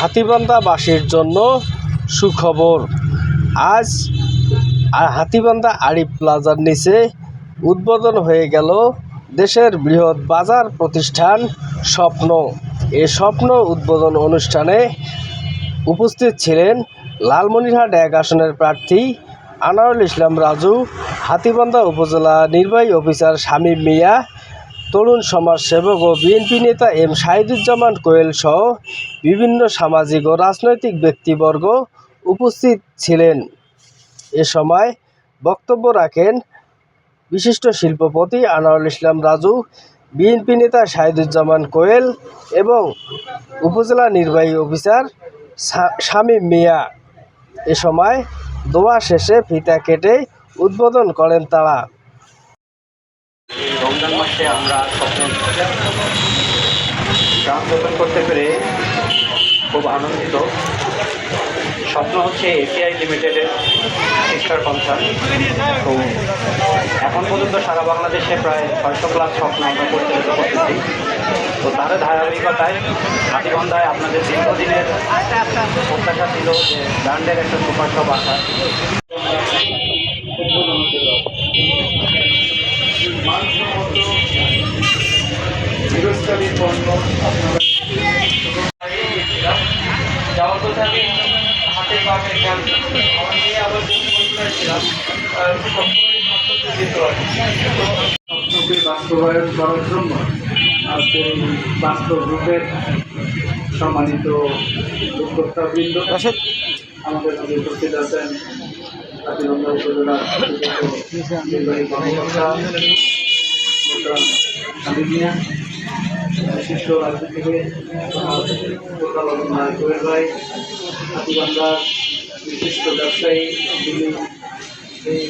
হাতীবান্ধাবাসীর জন্য সুখবর। আজ হাতীবান্ধা আরিফ প্লাজার নিচে উদ্বোধন হয়ে গেল দেশের বৃহৎ বাজার প্রতিষ্ঠান স্বপ্ন। এই স্বপ্ন উদ্বোধন অনুষ্ঠানে উপস্থিত ছিলেন লালমনিরহাট ১ আসনের প্রার্থী আনোয়ারুল ইসলাম রাজু, হাতীবান্ধা উপজেলা নির্বাহী অফিসার শামীম মিয়া, তরুণ সমাজসেবক ও বিএনপি নেতা এম শাহিদুজ্জামান কোয়েল সহ বিভিন্ন সামাজিক ও রাজনৈতিক ব্যক্তিবর্গ উপস্থিত ছিলেন। এ সময় বক্তব্য রাখেন বিশিষ্ট শিল্পপতি আনোয়ারুল ইসলাম রাজু, বিএনপি নেতা শাহিদুজ্জামান কোয়েল এবং উপজেলা নির্বাহী অফিসার শামীম মিয়া। এ সময় দোয়া শেষে ফিতা কেটে উদ্বোধন করেন তারা। রমজান মাসে আমরা স্বপ্ন করতে পেরে খুব আনন্দিত। স্বপ্ন হচ্ছে এপিআই লিমিটেডের সিস্টার কনসার্ন। তো এখন পর্যন্ত সারা বাংলাদেশে প্রায় 600+ স্বপ্ন আমরা পরিচালিত করতেছি। তো তার ধারাবাহিকতায় হাতীবান্ধায় আপনাদের দীর্ঘদিনের প্রত্যাশা ছিল যে ব্র্যান্ডের একটা সুপার শপ আসা। স্বপ্নকে বাস্তবায়ন করার জন্য আজকে বাস্তব রূপের সম্মানিত উদ্যোক্তাবৃন্দ আমাদের মধ্যে উপস্থিত আছেন হাতীবান্ধা উপজেলার নির্বাহী কর্মকর্তা শামীম মিয়া, বিশিষ্ট রাজনীতিবিদ কোয়েল ভাই, হাতীবান্ধার বিশিষ্ট ব্যবসায়ী, যিনি এই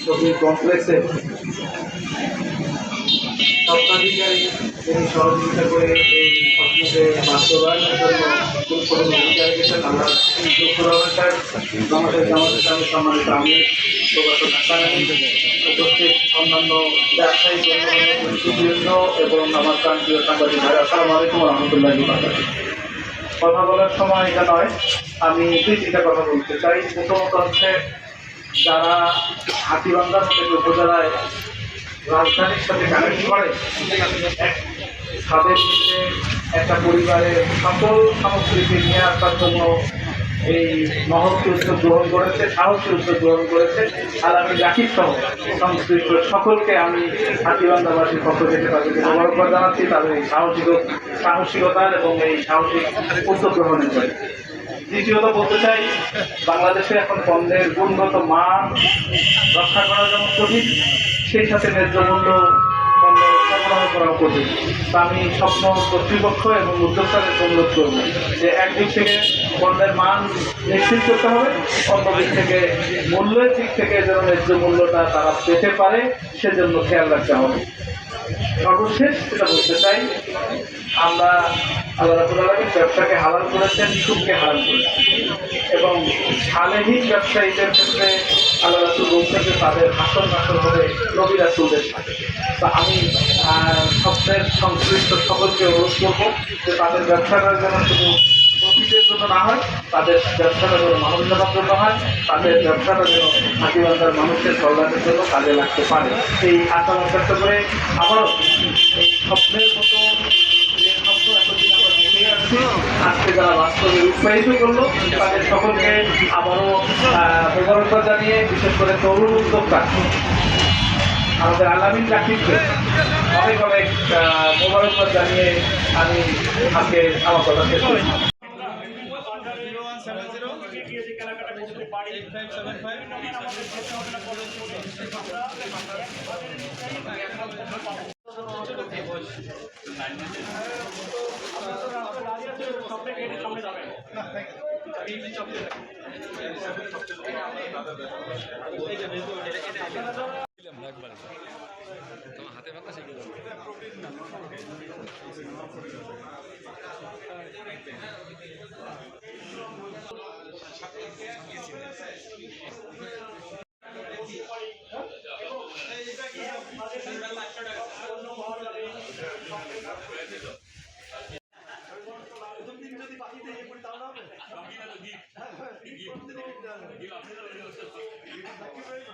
শপিং কমপ্লেক্সের স্বত্বাধিকারী, তিনি সহযোগিতা করে এই স্বপ্নকে বাস্তবায়নের জন্য গুরুত্বপূর্ণ ভূমিকা রেখেছেন। আমরা আমাদের জামাতের সম্মানিত আমি প্রবাসন উপস্থিত অন্যান্য ব্যবসায়ী বৃন্দ এবং আমার প্রান্তীয় সাংবাদিক ভাই, আসসালামু আলাইকুম ওয়া রাহমাতুল্লাহি ওয়া বারাকাতুহু। কথা বলার সময় এটা নয়, আমি 2-3টা কথা বলতে চাই। প্রথমত হচ্ছে যারা হাতীবান্ধার থেকে উপজেলায় রাজধানীর সাথে কানেক্ট করে তাদের মধ্যে একটা পরিবারের সকল সামগ্রীকে নিয়ে আসার জন্য এই মহৎ উদ্যোগ গ্রহণ করেছে, সাহসী উদ্যোগ গ্রহণ করেছে। আর আমি জাকির সহ সংশ্লিষ্ট সকলকে আমি হাতীবান্ধাবাসীর পক্ষ থেকে তাদেরকে ধন্যবাদ জানাচ্ছি তাদের এই সাহসিকতার এবং এই সাহসিক উদ্যোগ গ্রহণের জন্য। দ্বিতীয়ত বলতে চাই, বাংলাদেশে এখন পণ্যের গুণগত মান রক্ষা করা যেমন কঠিন, সেই সাথে ন্যায্য মূল্য পণ্য সরবরাহ করাও কঠিন। তা আমি স্বপ্ন কর্তৃপক্ষ এবং উদ্যোক্তাদের অনুরোধ করব যে একদিক থেকে পণ্যের মান নিশ্চিত করতে হবে, অন্যদিক থেকে মূল্যের দিক থেকে যেন ন্যায্য মূল্যটা তারা পেতে পারে সেজন্য খেয়াল রাখতে হবে। সর্বশেষ যেটা বলতে চাই, আমরা আল্লাহ রাব্বুল আলামিন ব্যবসাকে হালাল করেছেন, সুদকে হারাম করেছেন এবং সালেহীন ব্যবসায়ীদের ক্ষেত্রে আল্লাহ রাসূল বলছেন যে তাদের হাসর নাসর হবে নবী রাসূলদের সাথে। তা আমি স্বপ্নের সংশ্লিষ্ট সকলকে অনুরোধ করবো যে তাদের ব্যবসাটা যেন শুধু প্রফিটের জন্য না হয়, তাদের ব্যবসাটা যেন মানব সেবার জন্য হয়, তাদের ব্যবসাটা যেন হাতীবান্ধার মানুষের কল্যাণের জন্য কাজে লাগতে পারে। এই আশাবাদ ব্যক্ত করে আবারও এই স্বপ্নের মতো যে স্বপ্ন এতদিন আমরা দেখে আসছি, আজকে যারা বাস্তবে উৎসাহিত করলো তাদের সকলকে আবারও মোবারকবাদ জানিয়ে, বিশেষ করে তরুণ উদ্যোক্তা আমাদের আলামিন জাকিরকে অনেক অনেক মোবারকবাদ জানিয়ে আমি আজকে আমার কথা শেষ করছি। হাতে ব্যথা শিখে যাবে। Gila,